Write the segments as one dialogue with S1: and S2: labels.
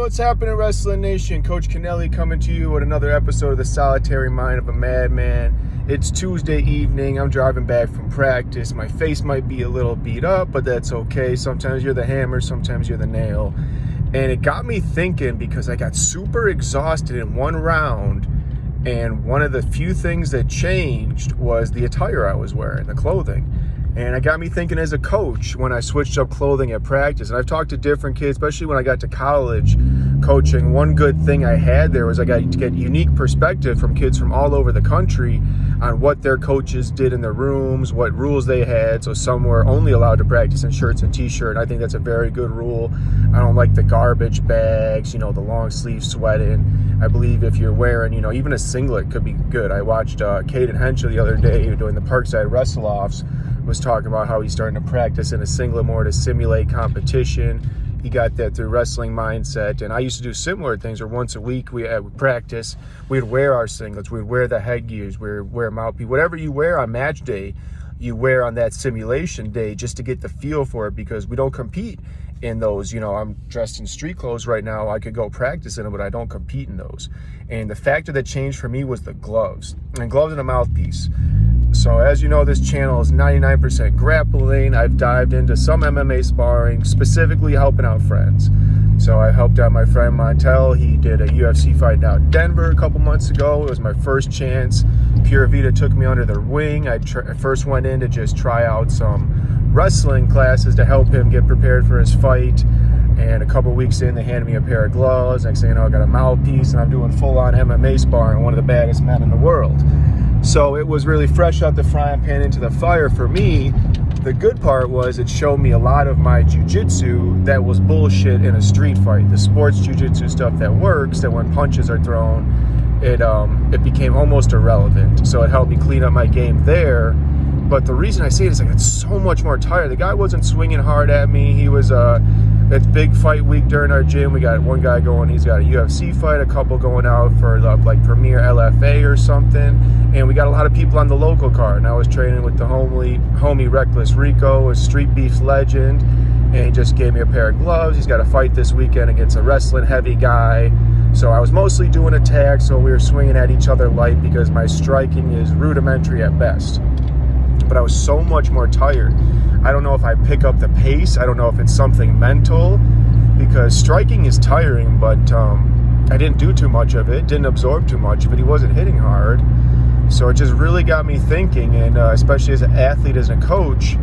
S1: what's happening, Wrestling Nation? Coach Kennelly coming to you with another episode of The Solitary Mind of a Madman. It's Tuesday evening. I'm driving back from practice. My face might be a little beat up, but that's okay. Sometimes you're the hammer, sometimes you're the nail. And it got me thinking because I got super exhausted in one round, and one of the few things that changed was the attire I was wearing, the clothing. And it got me thinking as a coach when I switched up clothing at practice. And I've talked to different kids, especially when I got to college coaching. One good thing I had there was I got to get unique perspective from kids from all over the country on what their coaches did in their rooms, what rules they had. So some were only allowed to practice in shirts and t-shirt. I think that's a very good rule. I don't like the garbage bags, the long sleeve sweating. I believe if you're wearing, even a singlet could be good. I watched Caden Henshaw the other day doing the Parkside Wrestle-Offs, was talking about how he's starting to practice in a singlet more to simulate competition. He got that through wrestling mindset. And I used to do similar things where once a week we would practice, we'd wear our singlets, we'd wear the headgears, we'd wear mouthpiece, whatever you wear on match day, you wear on that simulation day just to get the feel for it, because we don't compete in those. I'm dressed in street clothes right now. I could go practice in them, but I don't compete in those. And the factor that changed for me was the gloves, and gloves and a mouthpiece. So as you know, this channel is 99% grappling. I've dived into some MMA sparring, specifically helping out friends. So I helped out my friend Montel. He did a UFC fight out in Denver a couple months ago. It was my first chance. Pura Vida took me under their wing. I first went in to just try out some wrestling classes to help him get prepared for his fight. And a couple weeks in, they handed me a pair of gloves. Next thing you know, I got a mouthpiece, and I'm doing full-on MMA sparring, one of the baddest men in the world. So it was really fresh out the frying pan into the fire for me. The good part was it showed me a lot of my jiu-jitsu that was bullshit in a street fight. The sports jiu-jitsu stuff that works, that when punches are thrown, it became almost irrelevant. So it helped me clean up my game there. But the reason I say it is I got so much more tired. The guy wasn't swinging hard at me. He was, it's big fight week during our gym. We got one guy going, he's got a UFC fight, a couple going out for the Premier LFA or something. And we got a lot of people on the local card. And I was training with the homie Reckless Rico, a street beef legend. And he just gave me a pair of gloves. He's got a fight this weekend against a wrestling heavy guy. So I was mostly doing attacks, so we were swinging at each other light because my striking is rudimentary at best. But I was so much more tired. I don't know if I pick up the pace. I don't know if it's something mental, because striking is tiring, but I didn't do too much of it, didn't absorb too much of it. He wasn't hitting hard. So it just really got me thinking, and especially as an athlete, as a coach,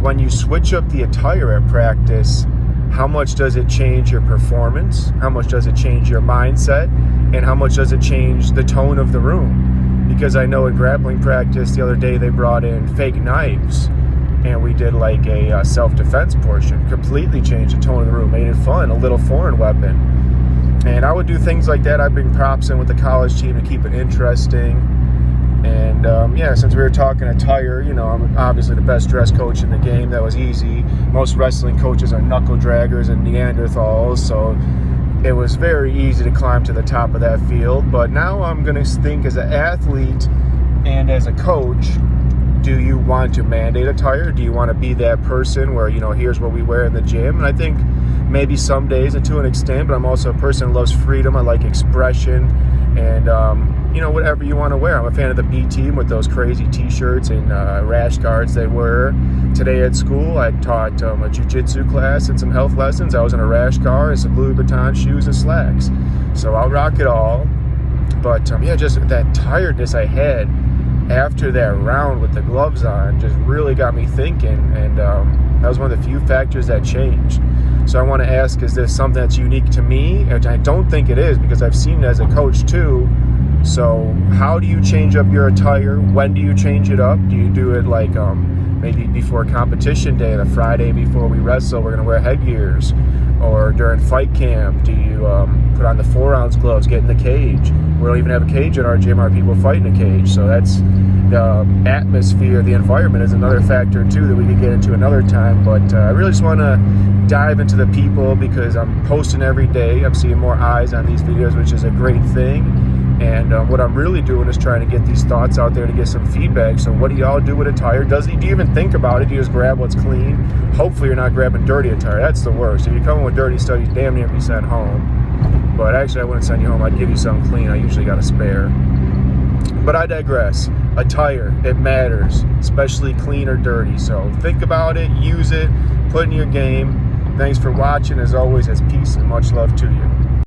S1: when you switch up the attire at practice, how much does it change your performance? How much does it change your mindset? And how much does it change the tone of the room? Because I know in grappling practice the other day they brought in fake knives, and we did like a self-defense portion. Completely changed the tone of the room, made it fun, a little foreign weapon. And I would do things like that. I bring props in with the college team to keep it interesting. And since we were talking attire, I'm obviously the best dressed coach in the game. That was easy. Most wrestling coaches are knuckle draggers and Neanderthals, so it was very easy to climb to the top of that field. But now I'm going to think as an athlete and as a coach, do you want to mandate attire? Do you want to be that person where, here's what we wear in the gym? And I think maybe some days, and to an extent, but I'm also a person who loves freedom. I like expression and, whatever you want to wear. I'm a fan of the B team with those crazy t-shirts and rash guards they wear. Today at school, I taught a jiu-jitsu class and some health lessons. I was in a rash guard and some Louis Vuitton shoes and slacks. So I'll rock it all. But just that tiredness I had after that round with the gloves on just really got me thinking. And that was one of the few factors that changed. So I want to ask, is this something that's unique to me? And I don't think it is, because I've seen it as a coach too. So how do you change up your attire? When do you change it up? Do you do it like maybe before competition day, the Friday before we wrestle, we're going to wear headgears? Or during fight camp, do you put on the 4-ounce gloves, get in the cage? We don't even have a cage in our gym. Our people fight in a cage. So that's the atmosphere, the environment is another factor too that we could get into another time. But I really just want to dive into the people, because I'm posting every day. I'm seeing more eyes on these videos, which is a great thing. And what I'm really doing is trying to get these thoughts out there to get some feedback. So what do y'all do with attire? Do you even think about it? Do you just grab what's clean? Hopefully you're not grabbing dirty attire. That's the worst. If you come in with dirty stuff, you damn near be sent home. Actually, I wouldn't send you home. I'd give you something clean. I usually got a spare. But I digress. Attire, it matters, especially clean or dirty. So think about it, use it, put in your game. Thanks for watching. As always, as peace and much love to you.